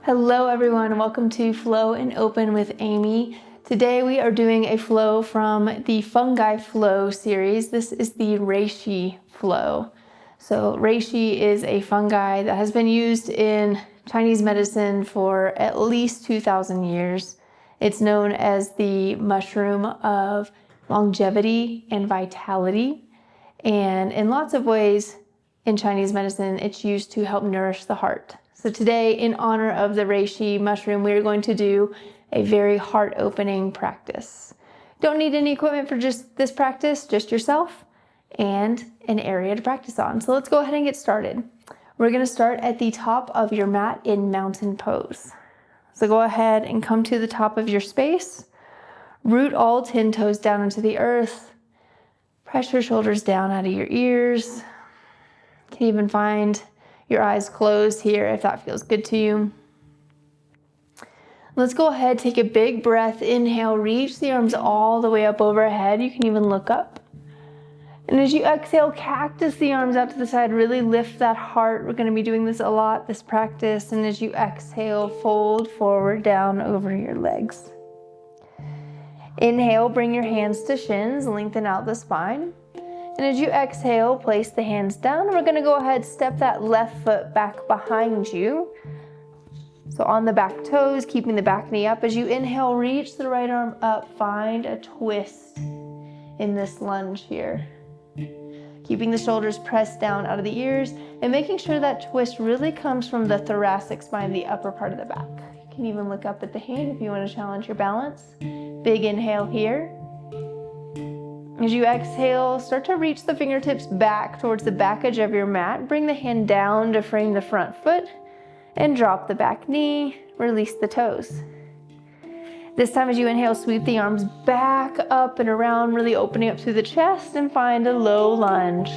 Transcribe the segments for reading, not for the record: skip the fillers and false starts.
Hello everyone, welcome to Flow and Open with Amy. Today we are doing a flow from the Fungi Flow series. This is the Reishi flow. So Reishi is a fungi that has been used in Chinese medicine for at least 2,000 years. It's known as the mushroom of longevity and vitality. And in lots of ways in Chinese medicine, it's used to help nourish the heart. So today, in honor of the reishi mushroom, we are going to do a very heart-opening practice. Don't need any equipment for just this practice, just yourself and an area to practice on. So let's go ahead and get started. We're going to start at the top of your mat in mountain pose. So go ahead and come to the top of your space. Root all 10 toes down into the earth. Press your shoulders down out of your ears. You can even find your eyes closed here if that feels good to you. Let's go ahead, take a big breath. Inhale, reach the arms all the way up overhead. You can even look up. And as you exhale, cactus the arms out to the side. Really lift that heart. We're going to be doing this a lot, this practice. And as you exhale, fold forward down over your legs. Inhale, bring your hands to shins, lengthen out the spine. And as you exhale, place the hands down. We're going to go ahead, step that left foot back behind you. So on the back toes, keeping the back knee up. As you inhale, reach the right arm up. Find a twist in this lunge here. Keeping the shoulders pressed down out of the ears and making sure that twist really comes from the thoracic spine, the upper part of the back. You can even look up at the hand if you want to challenge your balance. Big inhale here. As you exhale, start to reach the fingertips back towards the back edge of your mat. Bring the hand down to frame the front foot and drop the back knee. Release the toes. This time as you inhale, sweep the arms back up and around, really opening up through the chest and find a low lunge.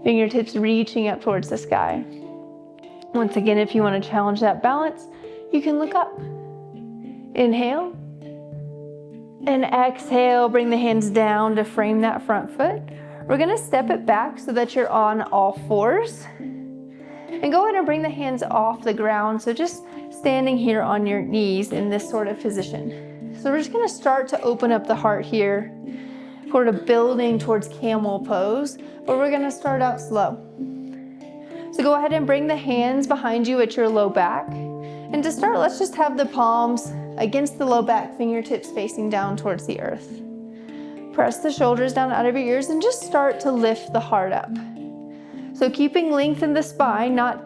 Fingertips reaching up towards the sky. Once again, if you want to challenge that balance, you can look up. Inhale. And exhale, bring the hands down to frame that front foot. We're going to step it back so that you're on all fours. And go ahead and bring the hands off the ground. So just standing here on your knees in this sort of position. So we're just going to start to open up the heart here, sort of building towards camel pose, but we're going to start out slow. So go ahead and bring the hands behind you at your low back. And to start, let's just have the palms against the low back, fingertips facing down towards the earth. Press the shoulders down out of your ears and just start to lift the heart up. So keeping length in the spine, not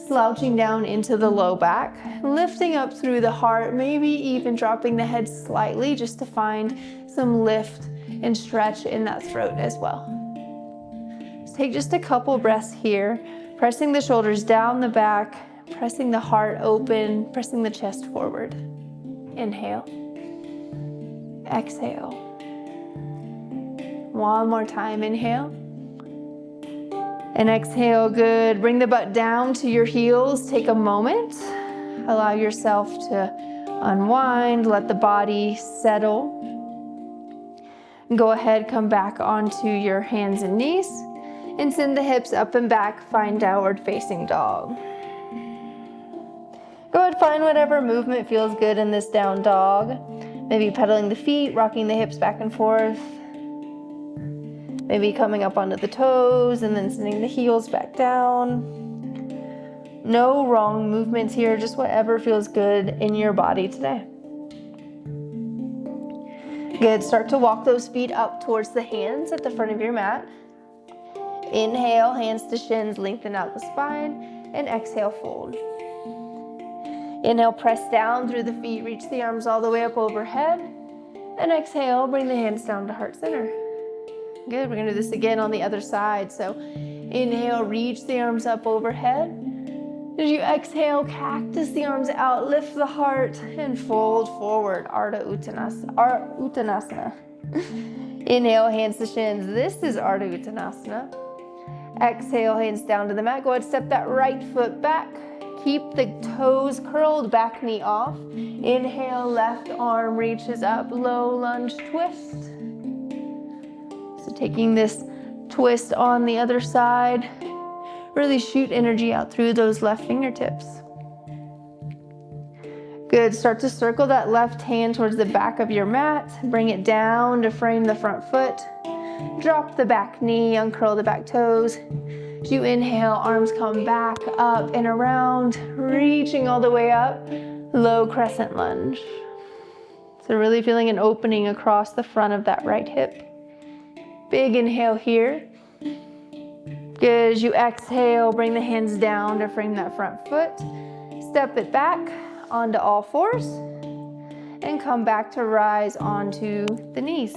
slouching down into the low back, lifting up through the heart, maybe even dropping the head slightly just to find some lift and stretch in that throat as well. So take just a couple breaths here, pressing the shoulders down the back, pressing the heart open, pressing the chest forward. Inhale. Exhale. One more time. Inhale. And exhale. Good. Bring the butt down to your heels. Take a moment. Allow yourself to unwind. Let the body settle. Go ahead. Come back onto your hands and knees. And send the hips up and back. Find downward facing dog. Go ahead, find whatever movement feels good in this down dog. Maybe pedaling the feet, rocking the hips back and forth. Maybe coming up onto the toes and then sending the heels back down. No wrong movements here, just whatever feels good in your body today. Good, start to walk those feet up towards the hands at the front of your mat. Inhale, hands to shins, lengthen out the spine, and exhale, fold. Inhale, press down through the feet, reach the arms all the way up overhead. And exhale, bring the hands down to heart center. Good, we're gonna do this again on the other side. So inhale, reach the arms up overhead. As you exhale, cactus the arms out, lift the heart, and fold forward, Ardha Uttanasana. Inhale, hands to shins. This is Ardha Uttanasana. Exhale, hands down to the mat. Go ahead, step that right foot back. Keep the toes curled, back knee off. Inhale, left arm reaches up, low lunge twist. So taking this twist on the other side, really shoot energy out through those left fingertips. Good, start to circle that left hand towards the back of your mat. Bring it down to frame the front foot. Drop the back knee, uncurl the back toes. As you inhale, arms come back, up and around, reaching all the way up. Low crescent lunge. So really feeling an opening across the front of that right hip. Big inhale here. Good, as you exhale, bring the hands down to frame that front foot. Step it back onto all fours and come back to rise onto the knees.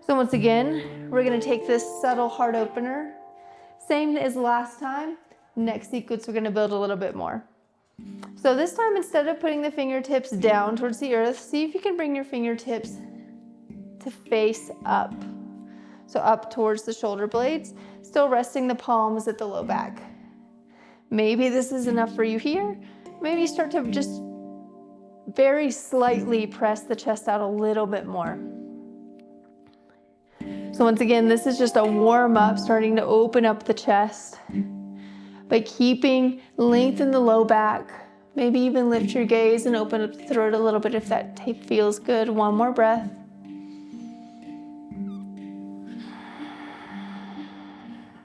So once again, we're gonna take this subtle heart opener. Same as last time. Next sequence, we're gonna build a little bit more. So this time, instead of putting the fingertips down towards the earth, see if you can bring your fingertips to face up. So up towards the shoulder blades, still resting the palms at the low back. Maybe this is enough for you here. Maybe start to just very slightly press the chest out a little bit more. So once again, this is just a warm up, starting to open up the chest. By keeping length in the low back, maybe even lift your gaze and open up the throat a little bit if that feels good. One more breath.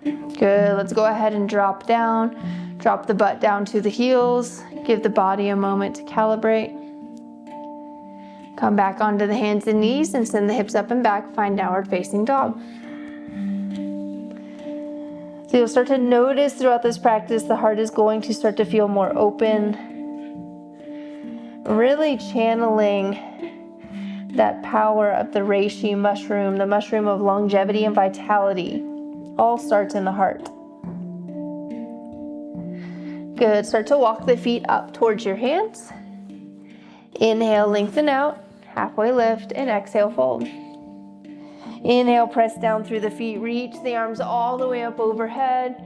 Good, let's go ahead and drop down. Drop the butt down to the heels. Give the body a moment to calibrate. Come back onto the hands and knees and send the hips up and back. Find downward facing dog. So you'll start to notice throughout this practice, the heart is going to start to feel more open. Really channeling that power of the Reishi mushroom, the mushroom of longevity and vitality. All starts in the heart. Good, start to walk the feet up towards your hands. Inhale, lengthen out, halfway lift, and exhale, fold. Inhale, press down through the feet, reach the arms all the way up overhead,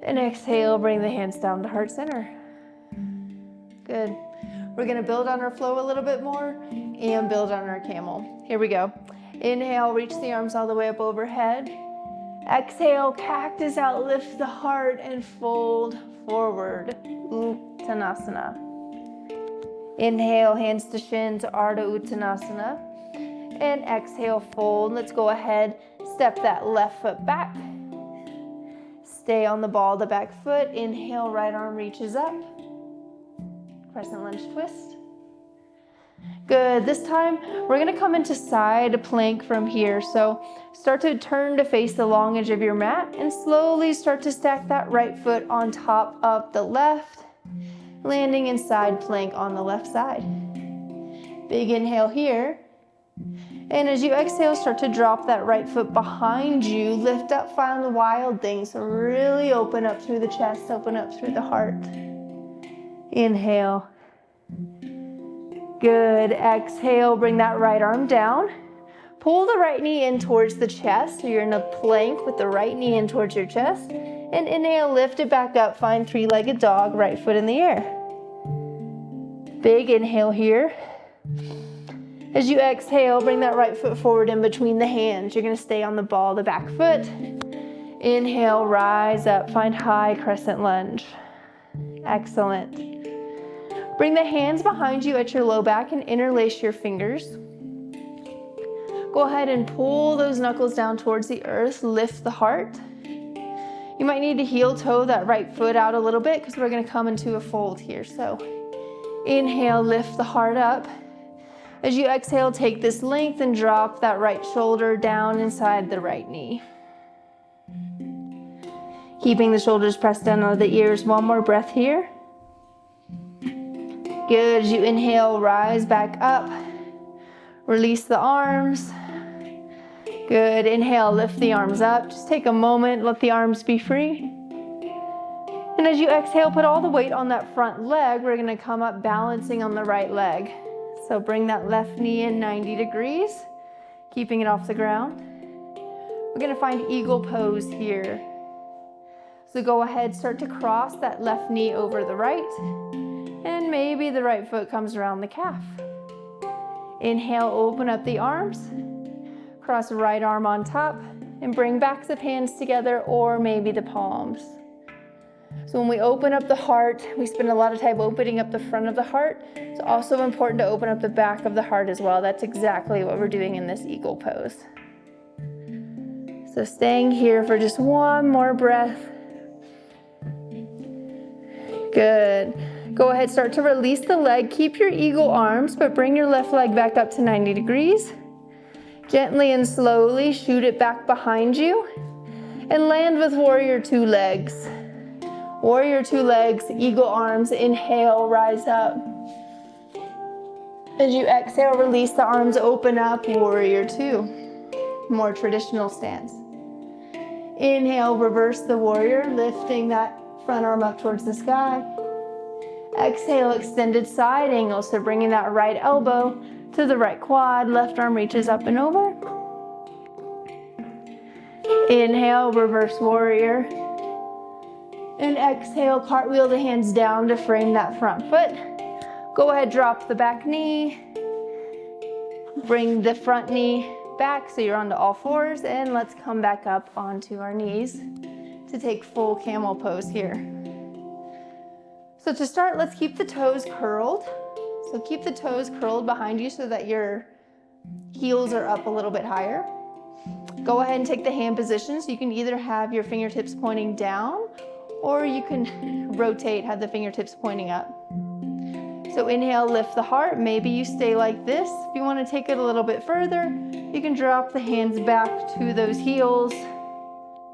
and exhale, bring the hands down to heart center. Good. We're gonna build on our flow a little bit more and build on our camel. Here we go. Inhale, reach the arms all the way up overhead. Exhale, cactus out, lift the heart and fold forward. Uttanasana. Inhale, hands to shins, Ardha Uttanasana. And exhale, fold. Let's go ahead, step that left foot back. Stay on the ball of the back foot. Inhale, right arm reaches up. Crescent lunge twist. Good, this time we're gonna come into side plank from here. So start to turn to face the long edge of your mat and slowly start to stack that right foot on top of the left, landing in side plank on the left side. Big inhale here. And as you exhale, start to drop that right foot behind you. Lift up, find the wild thing. So really open up through the chest, open up through the heart. Inhale. Good. Exhale, bring that right arm down. Pull the right knee in towards the chest. So you're in a plank with the right knee in towards your chest. And inhale, lift it back up. Find three-legged dog, right foot in the air. Big inhale here. As you exhale, bring that right foot forward in between the hands. You're gonna stay on the ball of the back foot. Inhale, rise up, find high crescent lunge. Excellent. Bring the hands behind you at your low back and interlace your fingers. Go ahead and pull those knuckles down towards the earth, lift the heart. You might need to heel toe that right foot out a little bit because we're gonna come into a fold here. So inhale, lift the heart up. As you exhale, take this length and drop that right shoulder down inside the right knee. Keeping the shoulders pressed down on the ears. One more breath here. Good. As you inhale, rise back up. Release the arms. Good. Inhale, lift the arms up. Just take a moment, let the arms be free. And as you exhale, put all the weight on that front leg. We're gonna come up balancing on the right leg. So bring that left knee in 90 degrees, keeping it off the ground. We're gonna find eagle pose here. So go ahead, start to cross that left knee over the right, and maybe the right foot comes around the calf. Inhale, open up the arms, cross the right arm on top, and bring backs of hands together or maybe the palms. So when we open up the heart, we spend a lot of time opening up the front of the heart. It's also important to open up the back of the heart as well. That's exactly what we're doing in this eagle pose. So staying here for just one more breath. Good. Go ahead, start to release the leg. Keep your eagle arms, but bring your left leg back up to 90 degrees. Gently and slowly shoot it back behind you and land with warrior two legs. Warrior two legs, eagle arms, inhale, rise up. As you exhale, release the arms, open up, warrior two. More traditional stance. Inhale, reverse the warrior, lifting that front arm up towards the sky. Exhale, extended side angle, so bringing that right elbow to the right quad, left arm reaches up and over. Inhale, reverse warrior. And exhale, cartwheel the hands down to frame that front foot. Go ahead, drop the back knee. Bring the front knee back so you're onto all fours, and let's come back up onto our knees to take full camel pose here. So to start, let's keep the toes curled. So keep the toes curled behind you so that your heels are up a little bit higher. Go ahead and take the hand position, so you can either have your fingertips pointing down or you can rotate, have the fingertips pointing up. So inhale, lift the heart. Maybe you stay like this. If you want to take it a little bit further, you can drop the hands back to those heels.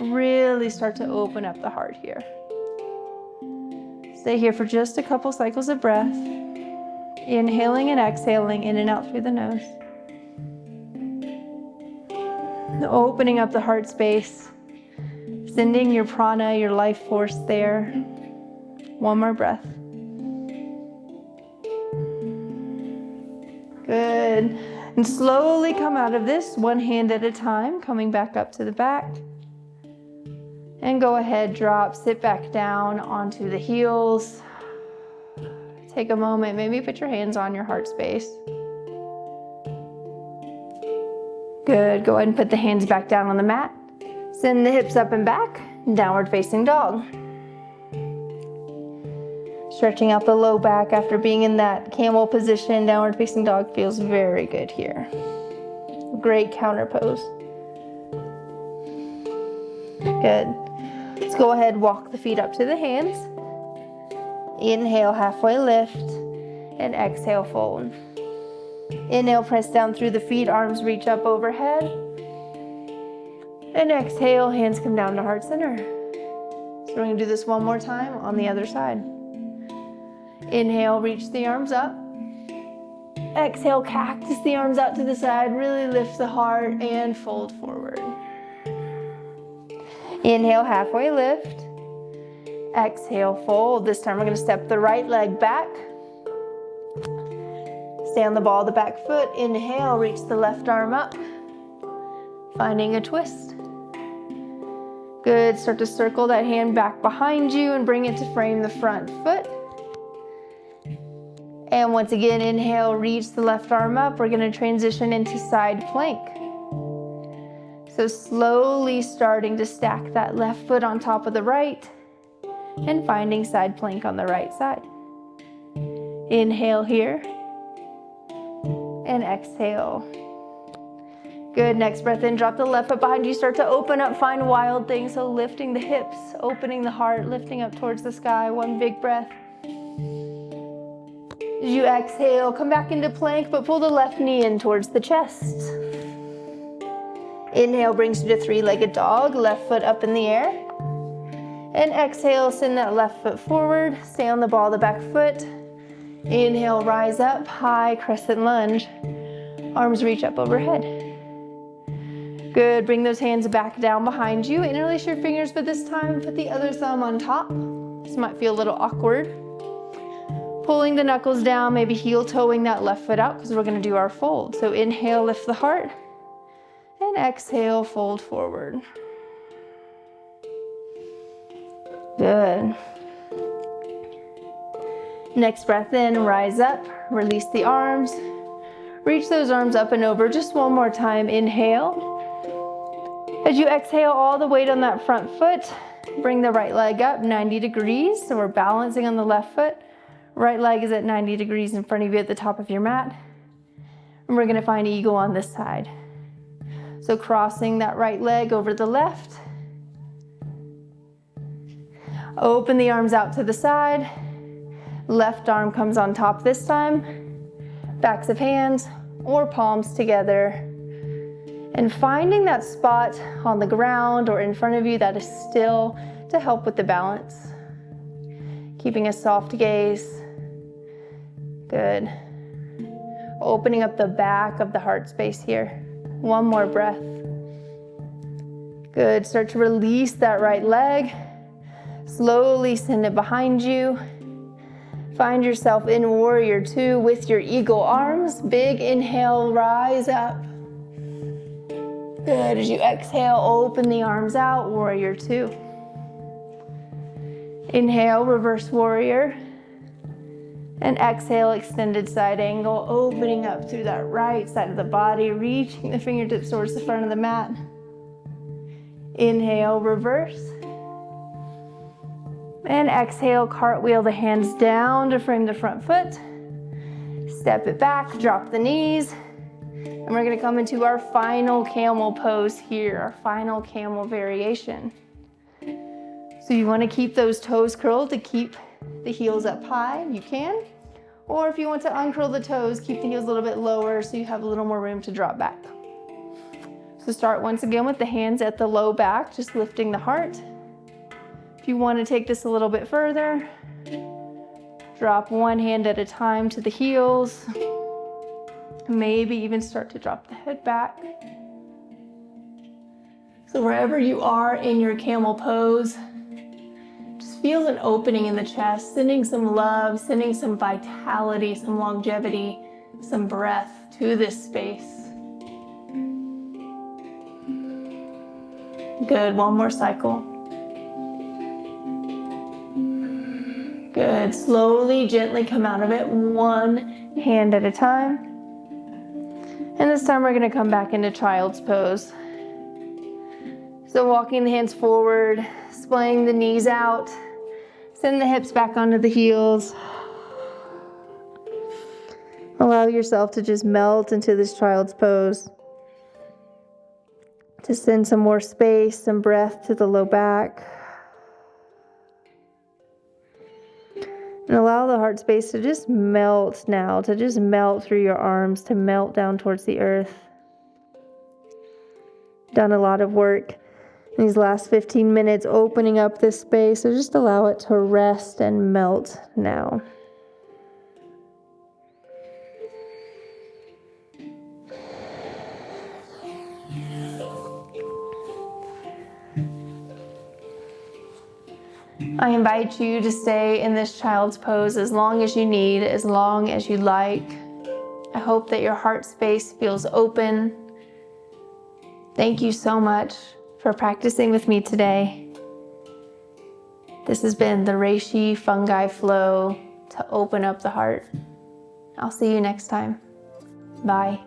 Really start to open up the heart here. Stay here for just a couple cycles of breath. Inhaling and exhaling in and out through the nose. Opening up the heart space. Sending your prana, your life force there. One more breath. Good. And slowly come out of this, one hand at a time, coming back up to the back. And go ahead, drop, sit back down onto the heels. Take a moment, maybe put your hands on your heart space. Good, go ahead and put the hands back down on the mat. Send the hips up and back, downward facing dog. Stretching out the low back after being in that camel position. Downward facing dog feels very good here. Great counter pose. Good. Let's go ahead, walk the feet up to the hands. Inhale, halfway lift, and exhale, fold. Inhale, press down through the feet, arms reach up overhead. And exhale, hands come down to heart center. So we're gonna do this one more time on the other side. Inhale, reach the arms up. Exhale, cactus the arms out to the side, really lift the heart and fold forward. Inhale, halfway lift. Exhale, fold. This time we're gonna step the right leg back. Stay on the ball of the back foot. Inhale, reach the left arm up. Finding a twist. Good, start to circle that hand back behind you and bring it to frame the front foot. And once again, inhale, reach the left arm up. We're gonna transition into side plank. So slowly starting to stack that left foot on top of the right and finding side plank on the right side. Inhale here and exhale. Good, next breath in, drop the left foot behind you, start to open up, find wild things. So lifting the hips, opening the heart, lifting up towards the sky, one big breath. As you exhale, come back into plank, but pull the left knee in towards the chest. Inhale brings you to three-legged dog, left foot up in the air. And exhale, send that left foot forward, stay on the ball of the back foot. Inhale, rise up, high crescent lunge. Arms reach up overhead. Good, bring those hands back down behind you. Interlace your fingers, but this time put the other thumb on top. This might feel a little awkward. Pulling the knuckles down, maybe heel toeing that left foot out because we're gonna do our fold. So inhale, lift the heart, and exhale, fold forward. Good. Next breath in, rise up, release the arms. Reach those arms up and over just one more time. Inhale. As you exhale all the weight on that front foot, bring the right leg up 90 degrees. So we're balancing on the left foot. Right leg is at 90 degrees in front of you at the top of your mat. And we're gonna find eagle on this side. So crossing that right leg over the left. Open the arms out to the side. Left arm comes on top this time. Backs of hands or palms together. And finding that spot on the ground or in front of you that is still to help with the balance. Keeping a soft gaze. Good. Opening up the back of the heart space here. One more breath. Good. Start to release that right leg. Slowly send it behind you. Find yourself in warrior two with your eagle arms. Big inhale, rise up. Good. As you exhale, open the arms out, warrior two. Inhale, reverse warrior. And exhale, extended side angle, opening up through that right side of the body, reaching the fingertips towards the front of the mat. Inhale, reverse. And exhale, cartwheel the hands down to frame the front foot. Step it back, drop the knees. And we're gonna come into our final camel pose here, our final camel variation. So you wanna keep those toes curled to keep the heels up high, you can. Or if you want to uncurl the toes, keep the heels a little bit lower so you have a little more room to drop back. So start once again with the hands at the low back, just lifting the heart. If you want to take this a little bit further, drop one hand at a time to the heels. Maybe even start to drop the head back. So wherever you are in your camel pose, just feel an opening in the chest, sending some love, sending some vitality, some longevity, some breath to this space. Good, one more cycle. Good, slowly, gently come out of it, one hand at a time. And this time we're gonna come back into child's pose. So walking the hands forward, splaying the knees out, send the hips back onto the heels. Allow yourself to just melt into this child's pose. To send some more space, some breath to the low back. And allow the heart space to just melt now, to just melt through your arms, to melt down towards the earth. Done a lot of work in these last 15 minutes opening up this space, so just allow it to rest and melt now. I invite you to stay in this child's pose as long as you need, as long as you like. I hope that your heart space feels open. Thank you so much for practicing with me today. This has been the Reishi Fungi Flow to open up the heart. I'll see you next time. Bye.